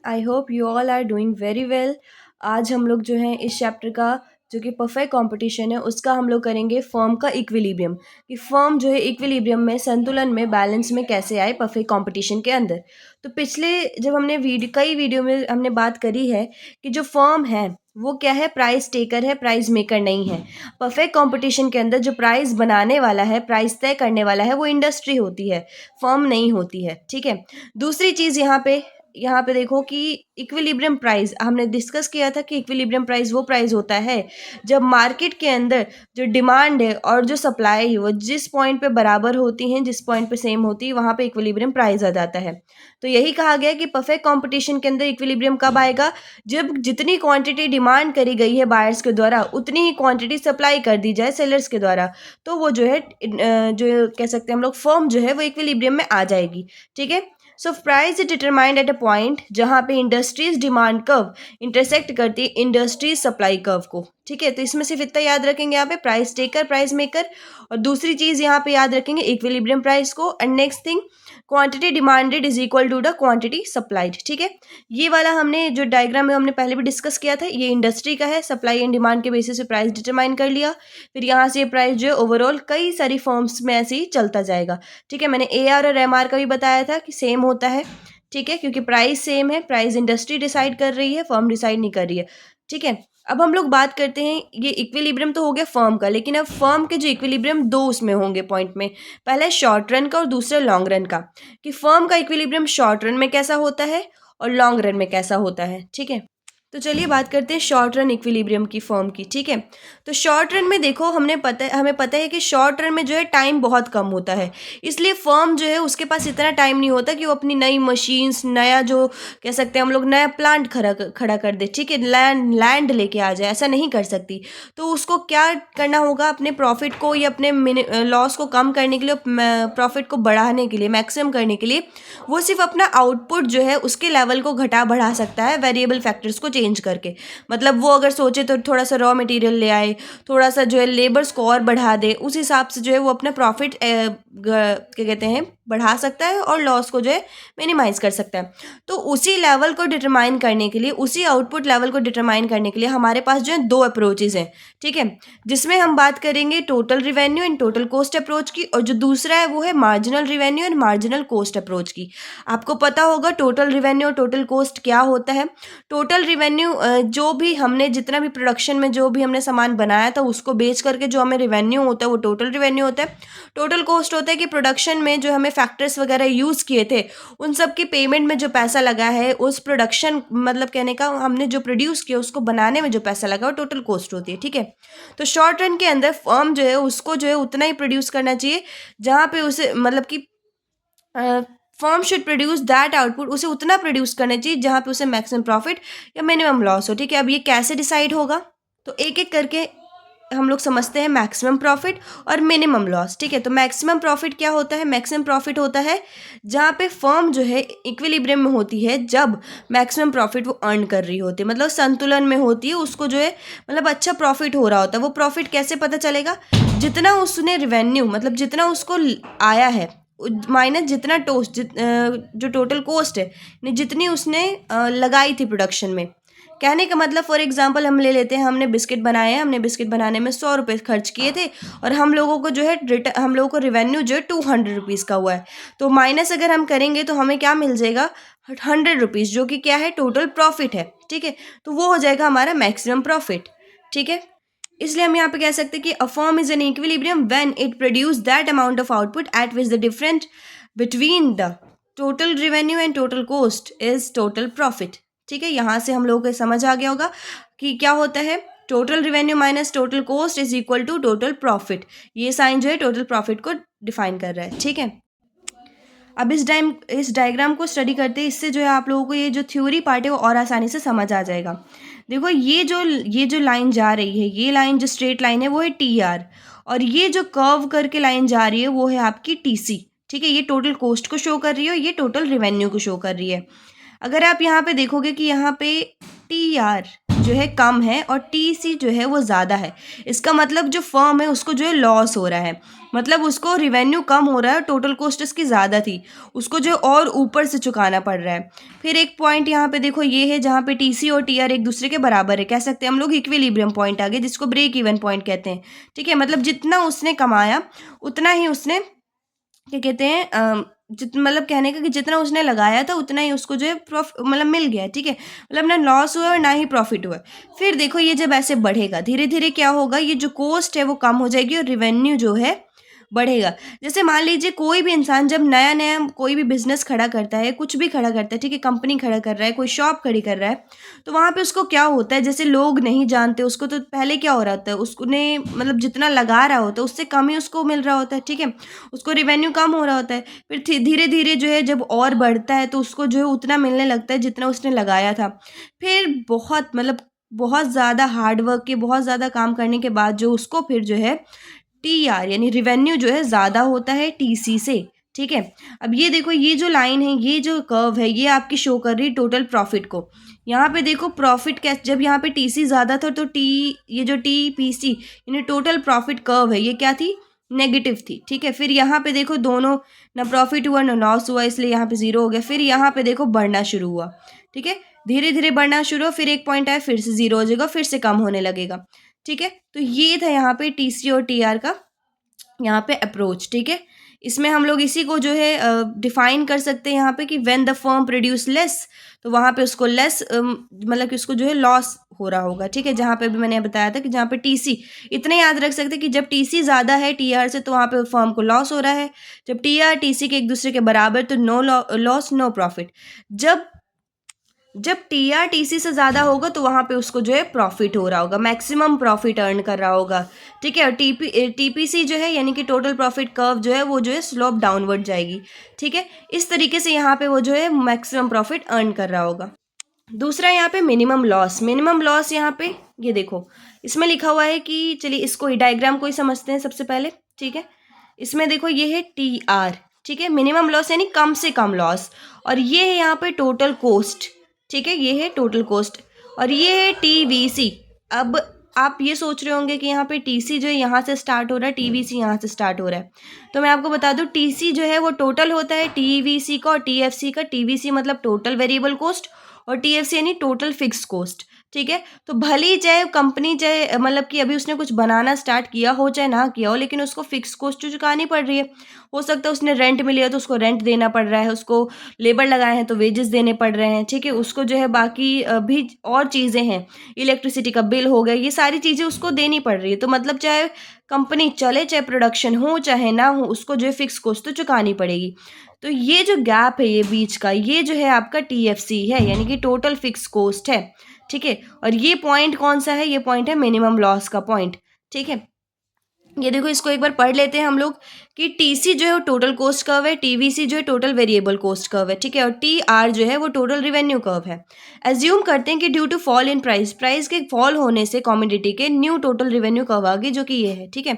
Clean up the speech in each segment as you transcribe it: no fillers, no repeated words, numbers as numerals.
I hope you all are doing very well. आज हम लोग जो है इस चैप्टर का जो कि परफेक्ट कंपटीशन है उसका हम लोग करेंगे फर्म का इक्विलिब्रियम, कि फर्म जो है इक्विलिब्रियम में, संतुलन में, बैलेंस में कैसे आए परफेक्ट कंपटीशन के अंदर। तो पिछले जब हमने कई वीडियो में हमने बात करी है कि जो फर्म है वो क्या है, प्राइस टेकर है, प्राइस मेकर नहीं है। परफेक्ट कंपटीशन के अंदर जो प्राइस बनाने वाला है, प्राइस तय करने वाला है, वो इंडस्ट्री होती है, फर्म नहीं होती है। ठीक है। दूसरी चीज़ यहाँ पे देखो कि इक्विलिब्रियम प्राइस हमने डिस्कस किया था कि इक्विलिब्रियम प्राइस वो प्राइस होता है जब मार्केट के अंदर जो डिमांड है और जो सप्लाई है वो जिस पॉइंट पे बराबर होती हैं, जिस पॉइंट पे सेम होती है, वहाँ पे इक्विलिब्रियम प्राइस आ जाता है। तो यही कहा गया कि परफेक्ट कंपटीशन के अंदर इक्विलिब्रियम कब आएगा, जब जितनी क्वांटिटी डिमांड करी गई है बायर्स के द्वारा उतनी ही क्वांटिटी सप्लाई कर दी जाए सेलर्स के द्वारा। तो वो जो है जो कह सकते हैं हम लोग, फर्म जो है वो इक्विलिब्रियम में आ जाएगी। ठीक है। So price is determined at a point जहाँ पे इंडस्ट्रीज डिमांड कर्व इंटरसेक्ट करती है इंडस्ट्रीज सप्लाई कर्व को। ठीक है। तो इसमें सिर्फ इतना याद रखेंगे यहाँ पे, प्राइस टेकर, प्राइस मेकर, और दूसरी चीज यहाँ पे याद रखेंगे इक्विलिब्रियम प्राइस को। And next thing, quantity demanded is equal to the quantity supplied. ठीक है। ये वाला हमने जो डायग्राम में हमने पहले भी डिस्कस किया था, ये इंडस्ट्री का है, सप्लाई एंड डिमांड के बेसिस पे प्राइस डिटरमाइन कर लिया। फिर यहाँ से प्राइस जो है ओवरऑल कई सारी फर्म्स में ऐसे ही चलता जाएगा। ठीक है। मैंने AR और MR का भी बताया था कि सेम होता है। ठीक है, क्योंकि प्राइस सेम है, प्राइस इंडस्ट्री डिसाइड कर रही है, फर्म डिसाइड नहीं कर रही है। ठीक है। अब हम लोग बात करते हैं, ये इक्विलिब्रियम तो हो गया फर्म का, लेकिन अब फर्म के जो इक्विलिब्रियम दो उसमें होंगे पॉइंट में, पहला शॉर्ट रन का और दूसरा लॉन्ग रन का, कि फर्म का इक्विलिब्रियम शॉर्ट रन में कैसा होता है और लॉन्ग रन में कैसा होता है। ठीक है। तो चलिए बात करते हैं शॉर्ट रन इक्विलिब्रियम की, फर्म की। ठीक है। तो शॉर्ट रन में देखो, हमें पता है कि शॉर्ट रन में जो है टाइम बहुत कम होता है, इसलिए फर्म जो है उसके पास इतना टाइम नहीं होता कि वो अपनी नई मशीन्स, नया जो कह सकते हैं हम लोग नया प्लांट खड़ा कर दे। ठीक है। लैंड लेके आ जाए, ऐसा नहीं कर सकती। तो उसको क्या करना होगा, अपने प्रॉफिट को या अपने लॉस को कम करने के लिए, प्रॉफिट को बढ़ाने के लिए, मैक्सिमम करने के लिए, वो सिर्फ अपना आउटपुट जो है उसके लेवल को घटा बढ़ा सकता है वेरिएबल फैक्टर्स को चेंज करके। मतलब वो अगर सोचे तो थोड़ा सा रॉ मटेरियल ले आए, थोड़ा सा जो है लेबर्स को और बढ़ा दे, उस हिसाब से जो है वो अपना प्रॉफिट क्या कहते हैं बढ़ा सकता है और लॉस को जो है मिनिमाइज कर सकता है। तो उसी लेवल को डिटरमाइन करने के लिए, उसी आउटपुट लेवल को डिटरमाइन करने के लिए हमारे पास जो है दो अप्रोचेज हैं। ठीक है। जिसमें हम बात करेंगे total revenue and total cost approach की, और जो दूसरा है वो है marginal revenue and marginal cost approach की। आपको पता होगा टोटल रिवेन्यू और टोटल कॉस्ट क्या होता है। टोटल रिवेन्यू जो भी हमने, जितना भी प्रोडक्शन में जो भी हमने सामान बनाया था उसको बेच करके जो हमें रिवेन्यू होता है वो टोटल रिवेन्यू होता है। टोटल कॉस्ट होता है कि प्रोडक्शन में जो हमें फैक्टर्स वगैरह यूज़ किए थे उन सब की पेमेंट में जो पैसा लगा है, उस प्रोडक्शन मतलब कहने का हमने जो प्रोड्यूस किया उसको बनाने में जो पैसा लगा वो टोटल कॉस्ट होती है। ठीक है। तो शॉर्ट रन के अंदर फर्म जो है उसको जो है उतना ही प्रोड्यूस करना चाहिए जहाँ पे उसे मतलब कि firm should produce that output, उसे उतना प्रोड्यूस करना चाहिए जहाँ पे उसे मैक्सिमम प्रॉफिट या मिनिमम लॉस हो। ठीक है। अब ये कैसे डिसाइड होगा, तो एक एक करके हम लोग समझते हैं मैक्सिमम प्रॉफिट और मिनिमम लॉस। ठीक है। तो मैक्सिमम प्रॉफिट क्या होता है, मैक्सिमम प्रॉफिट होता है जहाँ पे फर्म जो है इक्विलिब्रियम में होती है, जब मैक्सिमम प्रॉफिट वो अर्न कर रही होती है, मतलब संतुलन में होती है, उसको जो है मतलब अच्छा प्रॉफिट हो रहा होता है। वो प्रॉफिट कैसे पता चलेगा, जितना उसने रिवेन्यू मतलब जितना उसको आया है माइनस जितना जो टोटल कॉस्ट है, जितनी उसने लगाई थी प्रोडक्शन में। कहने का मतलब फॉर एग्जांपल हम ले लेते हैं, हमने बिस्किट बनाए हैं, हमने बिस्किट बनाने में 100 रुपये खर्च किए थे और हम लोगों को जो है हम लोगों को रिवेन्यू जो है 200 रुपीज़ का हुआ है। तो माइनस अगर हम करेंगे तो हमें क्या मिल जाएगा, 100 रुपीज़, जो कि क्या है, टोटल प्रॉफिट है। ठीक है। तो वो हो जाएगा हमारा मैक्सिमम प्रॉफिट। ठीक है। इसलिए हम यहाँ पे कह सकते हैं कि a firm is an equilibrium when it produce that amount of output at which the difference between the total revenue and total cost is total profit. ठीक है। यहाँ से हम लोगों को समझ आ गया होगा कि क्या होता है, total revenue minus total cost is equal to total profit. ये साइन जो है टोटल प्रॉफिट को डिफाइन कर रहा है। ठीक है। अब इस डायग्राम को स्टडी करते हैं, इससे जो है आप लोगों को ये जो थ्योरी पार्ट है वो और आसानी से समझ आ जाएगा। देखो ये जो लाइन जा रही है, ये लाइन जो स्ट्रेट लाइन है वो है TR, और ये जो कर्व करके लाइन जा रही है वो है आपकी TC। ठीक है। ये टोटल कॉस्ट को शो कर रही है और ये टोटल रिवेन्यू को शो कर रही है। अगर आप यहाँ पे देखोगे कि यहाँ पे TR जो है कम है और टीसी जो है वो ज़्यादा है। इसका मतलब जो फर्म है उसको जो है लॉस हो रहा है, मतलब उसको रिवेन्यू कम हो रहा है, टोटल कॉस्ट इसकी ज़्यादा थी, उसको जो और ऊपर से चुकाना पड़ रहा है। फिर एक पॉइंट यहाँ पे देखो ये है जहाँ पे टीसी और टीआर एक दूसरे के बराबर है, कह सकते हैं हम लोग इक्विलिब्रियम पॉइंट आ गए, जिसको ब्रेक इवन पॉइंट कहते हैं। ठीक है, मतलब जितना उसने कमाया उतना ही उसने क्या कहते हैं मतलब कहने का कि जितना उसने लगाया था उतना ही उसको जो है मतलब मिल गया। ठीक है, मतलब ना लॉस हुआ और ना ही प्रॉफिट हुआ। फिर देखो ये जब ऐसे बढ़ेगा धीरे धीरे क्या होगा, ये जो कॉस्ट है वो कम हो जाएगी और रिवेन्यू जो है बढ़ेगा। जैसे मान लीजिए कोई भी इंसान जब नया नया कोई भी बिजनेस खड़ा करता है, कुछ भी खड़ा करता है, ठीक है, कंपनी खड़ा कर रहा है, कोई शॉप खड़ी कर रहा है, तो वहाँ पे उसको क्या होता है, जैसे लोग नहीं जानते उसको, तो पहले क्या हो रहा होता है, उसने मतलब जितना लगा रहा होता है उससे कम ही उसको मिल रहा होता है। ठीक है, उसको रिवेन्यू कम हो रहा होता है। फिर धीरे धीरे जो है जब और बढ़ता है तो उसको जो है उतना मिलने लगता है जितना उसने लगाया था। फिर बहुत मतलब बहुत ज़्यादा हार्ड वर्क के, बहुत ज़्यादा काम करने के बाद जो उसको फिर जो है टीआर यानी रिवेन्यू जो है ज़्यादा होता है टीसी से। ठीक है, अब ये देखो ये जो लाइन है, ये जो कर्व है, ये आपकी शो कर रही है टोटल प्रॉफिट को। यहाँ पे देखो प्रॉफिट कैसे, जब यहाँ पे टीसी ज़्यादा था तो ये जो टीपीसी यानी टोटल प्रॉफिट कर्व है ये क्या थी, नेगेटिव थी। ठीक है, फिर यहाँ पे देखो दोनों, ना प्रॉफिट हुआ ना लॉस हुआ, इसलिए यहाँ पे ज़ीरो हो गया। फिर यहाँ पे देखो बढ़ना शुरू हुआ। ठीक है, धीरे धीरे बढ़ना शुरू हो, फिर एक पॉइंट आया फिर से ज़ीरो हो जाएगा, फिर से कम होने लगेगा। ठीक है, तो ये था यहाँ पे टीसी और टीआर का यहाँ पे अप्रोच। ठीक है, इसमें हम लोग इसी को जो है डिफाइन कर सकते हैं यहाँ पे कि when the firm produce less, तो वहाँ पे उसको लेस मतलब कि उसको जो है लॉस हो रहा होगा। ठीक है, जहाँ पे भी मैंने बताया था कि जहाँ पे टीसी, इतने याद रख सकते हैं कि जब टीसी ज़्यादा है टीआर से तो वहाँ पे फर्म को लॉस हो रहा है। जब टीआर टीसी के एक दूसरे के बराबर तो नो लॉस नो प्रॉफिट। जब जब टीआर टीसी से ज़्यादा होगा तो वहाँ पे उसको जो है प्रॉफिट हो रहा होगा, मैक्सिमम प्रॉफिट अर्न कर रहा होगा। ठीक है, और टीपीसी जो है यानी कि टोटल प्रॉफिट कर्व जो है वो जो है स्लोप डाउनवर्ड जाएगी। ठीक है, इस तरीके से यहाँ पे वो जो है मैक्सिमम प्रॉफिट अर्न कर रहा होगा। दूसरा यहाँ पे मिनिमम लॉस, मिनिमम लॉस यहाँ पे ये देखो इसमें लिखा हुआ है कि चलिए इसको डायग्राम को ही समझते हैं सबसे पहले। ठीक है, इसमें देखो ये है टीआर। ठीक है, मिनिमम लॉस यानी कम से कम लॉस, और ये है यहाँ पे टोटल कॉस्ट। ठीक है, ये है टोटल कॉस्ट और ये है टीवीसी। अब आप ये सोच रहे होंगे कि यहाँ पे टीसी जो है यहाँ से स्टार्ट हो रहा है, टीवीसी यहाँ से स्टार्ट हो रहा है। तो मैं आपको बता दूँ टीसी जो है वो टोटल होता है टीवीसी का और टीएफसी का। टीवीसी मतलब टोटल वेरिएबल कॉस्ट और टीएफसी यानी टोटल फिक्स कॉस्ट। ठीक है, तो भले ही चाहे कंपनी चाहे मतलब कि अभी उसने कुछ बनाना स्टार्ट किया हो चाहे ना किया हो, लेकिन उसको फिक्स कॉस्ट तो चुकानी पड़ रही है। हो सकता है उसने रेंट में लिया तो उसको रेंट देना पड़ रहा है, उसको लेबर लगाए हैं तो वेजेस देने पड़ रहे हैं। ठीक है, उसको जो है बाकी भी और चीज़ें हैं, इलेक्ट्रिसिटी का बिल हो गया, ये सारी चीज़ें उसको देनी पड़ रही है। तो मतलब चाहे कंपनी चले चाहे प्रोडक्शन हो चाहे ना हो, उसको जो है फिक्स कॉस्ट तो चुकानी पड़ेगी। तो ये जो गैप है ये बीच का, ये जो है आपका टीएफसी है यानी कि टोटल फिक्स कॉस्ट है। ठीक है, और ये पॉइंट कौन सा है, ये पॉइंट है मिनिमम लॉस का पॉइंट। ठीक है, ये देखो इसको एक बार पढ़ लेते हैं हम लोग कि टीसी जो है वो टोटल कॉस्ट कर्व है, टीवीसी जो है टोटल वेरिएबल कॉस्ट कर्व है। ठीक है, और टीआर जो है वो टोटल रिवेन्यू कर्व है। एज्यूम करते हैं कि due to fall in price, price के फॉल होने से कमोडिटी के न्यू टोटल रिवेन्यू कर्व आ गई जो कि ये है। ठीक है,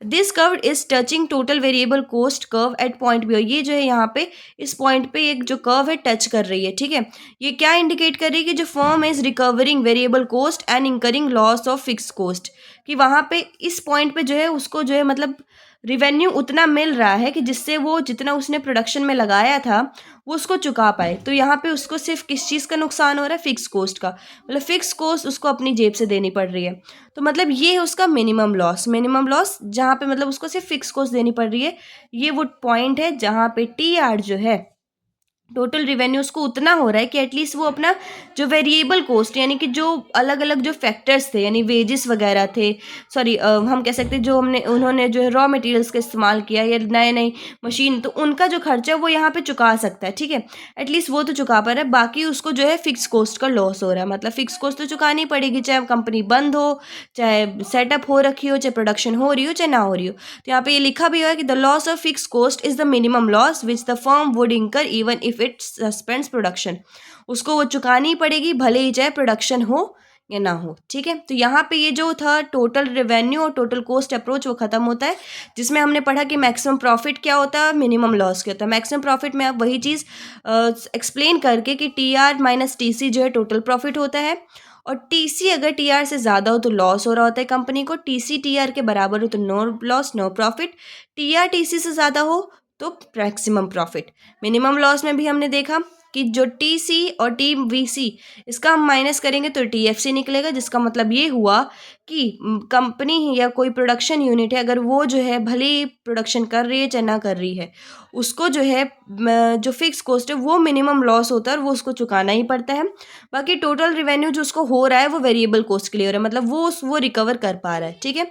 this curve is touching total variable cost curve at point B, ये जो है यहाँ पे इस पॉइंट पे एक जो कर्व है टच कर रही है। ठीक है, ये क्या इंडिकेट कर रही है कि जो firm is recovering variable cost and incurring loss of fix cost, कि वहाँ पे इस पॉइंट पे जो है उसको जो है मतलब रिवेन्यू उतना मिल रहा है कि जिससे वो जितना उसने प्रोडक्शन में लगाया था वो उसको चुका पाए। तो यहाँ पे उसको सिर्फ किस चीज़ का नुकसान हो रहा है, फिक्स कॉस्ट का, मतलब फिक्स कॉस्ट उसको अपनी जेब से देनी पड़ रही है। तो मतलब ये है उसका मिनिमम लॉस, मिनिमम लॉस जहाँ पे मतलब उसको सिर्फ फिक्स कॉस्ट देनी पड़ रही है। ये वो पॉइंट है जहाँ पे टीआर जो है टोटल रेवेन्यू उसको उतना हो रहा है कि एटलीस्ट वो अपना जो वेरिएबल कॉस्ट यानी कि जो अलग अलग जो फैक्टर्स थे यानी वेजेस वगैरह थे, सॉरी हम कह सकते हैं जो उन्होंने जो है रॉ मटेरियल्स का इस्तेमाल किया या नए नई मशीन, तो उनका जो खर्चा है वो यहाँ पे चुका सकता है। ठीक है, एटलीस्ट वो तो चुका पा रहा है, बाकी उसको जो है फिक्स कॉस्ट का लॉस हो रहा है। मतलब फिक्स कॉस्ट तो चुकानी पड़ेगी, चाहे कंपनी बंद हो, चाहे सेटअप हो रखी हो, चाहे प्रोडक्शन हो रही हो, चाहे ना हो रही हो। तो यहाँ पे ये लिखा भी हुआ है कि the loss of fix cost is the minimum loss which the firm would incur even if it suspends production, उसको वो चुकानी पड़ेगी भले ही चाहे प्रोडक्शन हो या ना हो। ठीक है, तो यहाँ पे ये जो था टोटल रेवेन्यू और टोटल कॉस्ट अप्रोच वो खत्म होता है, जिसमें हमने पढ़ा कि मैक्सिमम प्रॉफिट क्या होता है, मिनिमम लॉस क्या होता है। मैक्सिमम प्रॉफिट में आप वही चीज़ एक्सप्लेन करके कि T R minus T C जो है टोटल प्रॉफिट होता है, और टीसी अगर टीआर से ज़्यादा हो तो लॉस हो रहा होता है कंपनी को, टीसी टीआर के बराबर हो तो no loss no profit, TR TC से ज़्यादा हो तो मैक्सिमम प्रॉफिट। मिनिमम लॉस में भी हमने देखा कि जो टीसी और टीवीसी इसका हम माइनस करेंगे तो टीएफसी निकलेगा, जिसका मतलब ये हुआ कि कंपनी या कोई प्रोडक्शन यूनिट है, अगर वो जो है भले ही प्रोडक्शन कर रही है चाहे ना कर रही है, उसको जो है जो फिक्स कॉस्ट है वो मिनिमम लॉस होता है और वो उसको चुकाना ही पड़ता है। बाकी टोटल रिवेन्यू जो उसको हो रहा है वो वेरिएबल कॉस्ट के लिए हो रहा है, मतलब वो रिकवर कर पा रहा है। ठीक है,